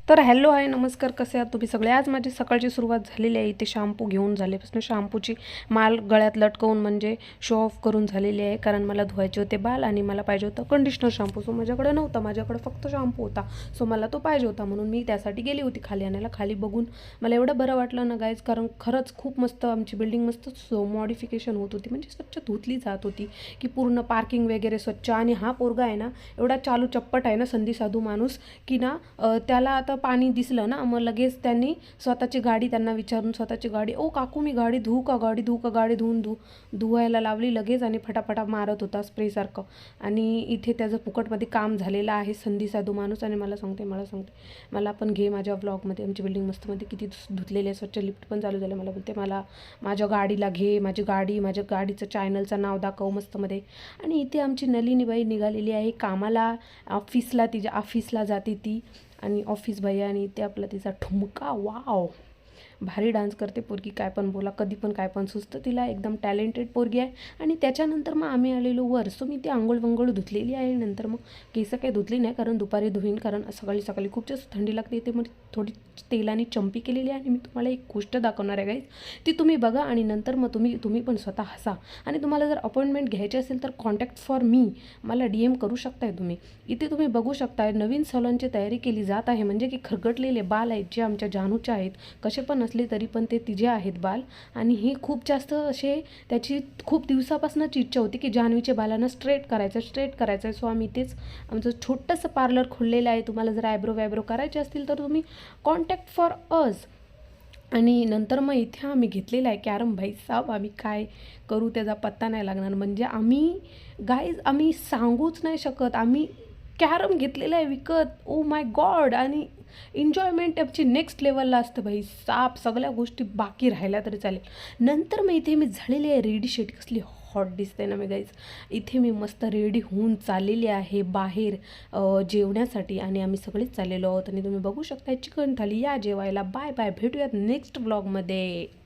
तर hello hi नमस्कार, कसे आहात तुम्ही सगळे. आज माझी सकाळची सुरुवात झालेली आहे. इथे शॅम्पू घेऊन झाल्यापासून शॅम्पूची माल गळ्यात लटकवून म्हणजे शो ऑफ करून झालेली आहे, कारण मला धुवायचे होते बाल आणि मला पाहिजे होतं कंडिशनर शॅम्पू. सो माझ्याकडे नव्हता, माझ्याकडे फक्त शॅम्पू होता. सो मला तो पाहिजे होता म्हणून मी त्यासाठी गेली होती खाली आणायला. खाली बघून मला एवढं बरं वाटलं ना गाईज, कारण खरंच खूप मस्त आमची बिल्डिंग मस्त मॉडिफिकेशन होत होती, म्हणजे स्वच्छ धुतली जात होती की पूर्ण पार्किंग वगैरे स्वच्छ. आणि हा पोरगा आहे ना एवढा चालू चप्पट आहे ना, संधी साधू माणूस, की ना त्याला आता पाणी दिसलं ना मग लगेच त्यांनी स्वतःची गाडी त्यांना विचारून स्वतःची गाडी, ओ काकू मी गाडी धुवू का, गाडी धुवू का, गाडी धुवायला लावली लगेच आणि फटाफटा मारत होता स्प्रेसारखं. आणि इथे त्याचं फुकटमध्ये काम झालेलं आहे संधी साधू माणूस. आणि मला सांगते मला पण घे माझ्या व्लॉगमध्ये. आमची बिल्डिंग मस्तमध्ये किती धुतलेली आहे, स्वच्छ लिफ्ट पण चालू झालं. मला बोलते मला माझ्या गाडीला घे, माझ्या गाडीचं चॅनलचं नाव दाखव मस्तमध्ये. आणि इथे आमची नलिनीबाई निघालेली आहे कामाला, तिच्या ऑफिसला जाते ती. आणि ऑफिस भैया आणि इथे आपला तिचा ठुमका, वाव भारी डान्स करते पोरगी, काय पण बोला, कधी पण काय पण सुचतं तिला, एकदम टॅलेंटेड पोरगी आहे. आणि त्याच्यानंतर मग आम्ही आलेलो वर. सो मी ती आंघोळ धुतलेली आहे. नंतर मग केस काही धुतली नाही, कारण दुपारी धुईन, कारण सकाळी खूप जास्त थंडी लागते. ते मग थोडी तेलाने चंपी केलेली आहे. आणि मी तुम्हाला एक गोष्ट दाखवणार आहे गाईज, ती तुम्ही बघा आणि नंतर मग तुम्ही पण स्वतः हसा. आणि तुम्हाला जर अपॉइंटमेंट घ्यायची असेल तर कॉन्टॅक्ट फॉर मी, मला DM करू शकताय तुम्ही. इथे तुम्ही बघू शकताय नवीन सलॉनची तयारी केली जात आहे, म्हणजे की खरगटलेले बाल आहेत जे आमच्या जानूचे आहेत, कसे पण असले तरी पण ते तिचे आहेत बाल. आणि ही खूप जास्त असे त्याची खूप दिवसापासूनच इच्छा होती की जान्हवीच्या बालांना स्ट्रेट करायचं. सो आम्ही तेच आमचं छोटंसं पार्लर खोललेलं आहे. तुम्हाला जर आयब्रो करायचे असतील तर तुम्ही कॉन्टॅक्ट फॉर अस. आणि नंतर मग इथे आम्ही घेतलेला आहे कॅरम. भाई साहेब आम्ही काय करू त्याचा पत्ता नाही लागणार, म्हणजे आम्ही सांगूच नाही शकत. आम्ही कॅरम घेतलेला आहे विकत, ओ माय गॉड. आणि एन्जॉयमेंट आमची नेक्स्ट लेवलला असतं भाई साप. सगळ्या गोष्टी बाकी राहिल्या तरी चालेल. नंतर मग इथे मी झालेली आहे रेडी. शेट कसली हॉट दिसते ना मी गाईज. इथे मी मस्त रेडी होऊन चाललेली आहे बाहेर जेवण्यासाठी. आणि आम्ही सगळेच चाललेलो आहोत. आणि तुम्ही बघू शकता चिकन थाली, या जेवायला. बाय बाय, भेटूयात नेक्स्ट ब्लॉगमध्ये.